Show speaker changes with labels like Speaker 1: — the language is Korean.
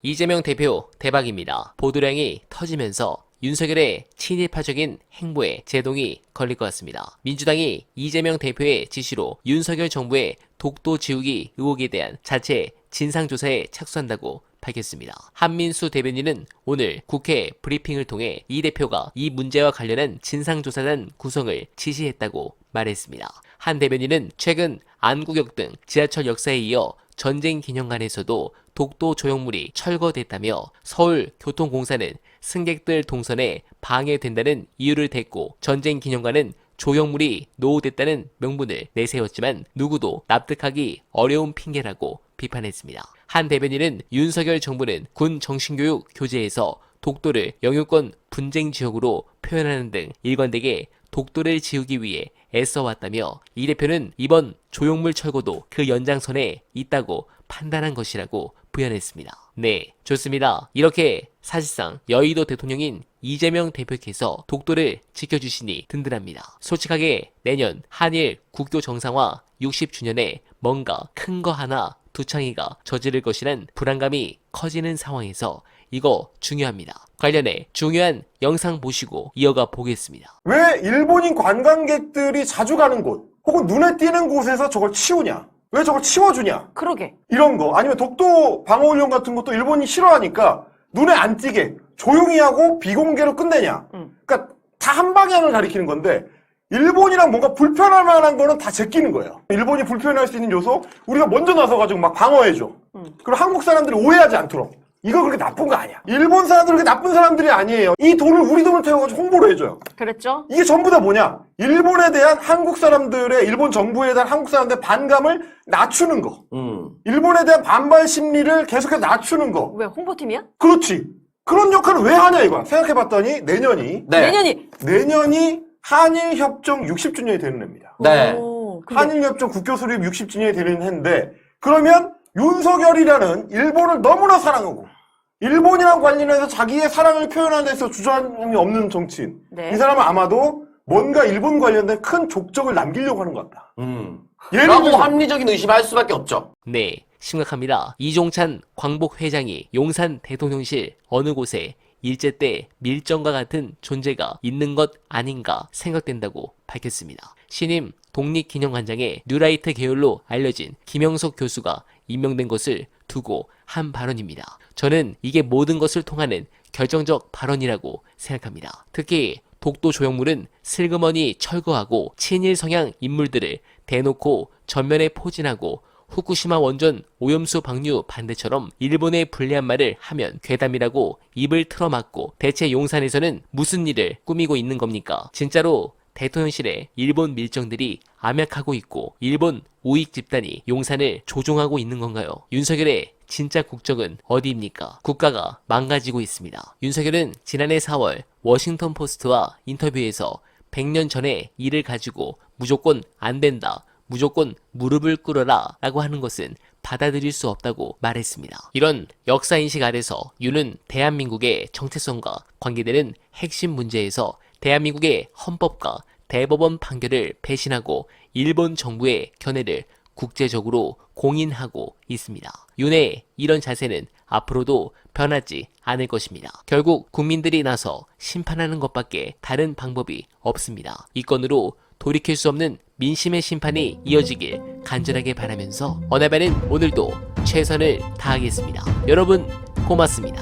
Speaker 1: 이재명 대표 대박입니다. 보도량이 터지면서 윤석열의 친일파적인 행보에 제동이 걸릴 것 같습니다. 민주당이 이재명 대표의 지시로 윤석열 정부의 독도 지우기 의혹에 대한 자체 진상조사에 착수한다고 밝혔습니다. 한민수 대변인은 오늘 국회 브리핑을 통해 이 대표가 이 문제와 관련한 진상조사단 구성을 지시했다고 말했습니다. 한 대변인은 최근 안국역 등 지하철 역사에 이어 전쟁기념관에서도 독도 조형물이 철거됐다며 서울교통공사는 승객들 동선에 방해된다는 이유를 댔고 전쟁기념관은 조형물이 노후됐다는 명분을 내세웠지만 누구도 납득하기 어려운 핑계라고 비판했습니다. 한 대변인은 윤석열 정부는 군 정신교육 교재에서 독도를 영유권 분쟁 지역으로 표현하는 등 일관되게 독도를 지우기 위해 애써왔다며 이 대표는 이번 조형물 철거도 그 연장선에 있다고 판단한 것이라고 부연했습니다. 네, 좋습니다. 이렇게 사실상 여의도 대통령인 이재명 대표께서 독도를 지켜주시니 든든합니다. 솔직하게 내년 한일 국교 정상화 60주년에 뭔가 큰 거 하나 두창이가 저지를 것이란 불안감이 커지는 상황에서 이거 중요합니다. 관련해 중요한 영상 보시고 이어가 보겠습니다.
Speaker 2: 왜 일본인 관광객들이 자주 가는 곳 혹은 눈에 띄는 곳에서 저걸 치우냐? 왜 저걸 치워주냐?
Speaker 3: 그러게.
Speaker 2: 이런 거 아니면 독도 방어훈련 같은 것도 일본이 싫어하니까 눈에 안 띄게 조용히 하고 비공개로 끝내냐? 그러니까 다 한 방향을 가리키는 건데 일본이랑 뭔가 불편할 만한 거는 다 제끼는 거예요. 일본이 불편할 수 있는 요소 우리가 먼저 나서가지고 막 방어해줘. 그리고 한국 사람들이 오해하지 않도록. 이거 그렇게 나쁜 거 아니야. 일본 사람들은 그렇게 나쁜 사람들이 아니에요. 이 돈을 우리 돈을 태워가지고 홍보를 해줘요.
Speaker 3: 그랬죠?
Speaker 2: 이게 전부 다 뭐냐? 일본에 대한 한국 사람들의, 일본 정부에 대한 한국 사람들의 반감을 낮추는 거. 일본에 대한 반발 심리를 계속해서 낮추는 거.
Speaker 3: 왜 홍보팀이야?
Speaker 2: 그렇지. 그런 역할을 왜 하냐 이거야. 생각해봤더니 내년이
Speaker 3: 내년이
Speaker 2: 한일협정 60주년이 되는 해입니다.
Speaker 4: 네.
Speaker 2: 한일협정 국교 수립 60주년이 되는 해인데 그러면 윤석열이라는 일본을 너무나 사랑하고 일본이랑 관련해서 자기의 사랑을 표현하는 데서 주저함이 없는 정치인.
Speaker 3: 네.
Speaker 2: 이 사람은 아마도 뭔가 일본 관련된 큰 족적을 남기려고 하는 것 같다. 예를
Speaker 4: 라고
Speaker 2: 들어서
Speaker 4: 합리적인 의심할 수밖에 없죠.
Speaker 1: 네, 심각합니다. 이종찬 광복 회장이 용산 대통령실 어느 곳에 일제 때 밀정과 같은 존재가 있는 것 아닌가 생각된다고 밝혔습니다. 신임 독립기념관장에 뉴라이트 계열로 알려진 김영석 교수가 임명된 것을 두고 한 발언입니다. 저는 이게 모든 것을 통하는 결정적 발언이라고 생각합니다. 특히 독도 조형물은 슬그머니 철거하고 친일 성향 인물들을 대놓고 전면에 포진하고 후쿠시마 원전 오염수 방류 반대처럼 일본에 불리한 말을 하면 괴담이라고 입을 틀어막고 대체 용산에서는 무슨 일을 꾸미고 있는 겁니까? 진짜로 대통령실에 일본 밀정들이 암약하고 있고 일본 우익 집단이 용산을 조종하고 있는 건가요? 윤석열의 진짜 국적은 어디입니까? 국가가 망가지고 있습니다. 윤석열은 지난해 4월 워싱턴 포스트와 인터뷰에서 100년 전의 일을 가지고 무조건 안 된다. 무조건 무릎을 꿇어라 라고 하는 것은 받아들일 수 없다고 말했습니다. 이런 역사인식 아래서 윤은 대한민국의 정체성과 관계되는 핵심 문제에서 대한민국의 헌법과 대법원 판결을 배신하고 일본 정부의 견해를 국제적으로 공인하고 있습니다. 윤의 이런 자세는 앞으로도 변하지 않을 것입니다. 결국 국민들이 나서 심판하는 것밖에 다른 방법이 없습니다. 이 건으로 돌이킬 수 없는 민심의 심판이 이어지길 간절하게 바라면서 어나바는 오늘도 최선을 다하겠습니다. 여러분 고맙습니다.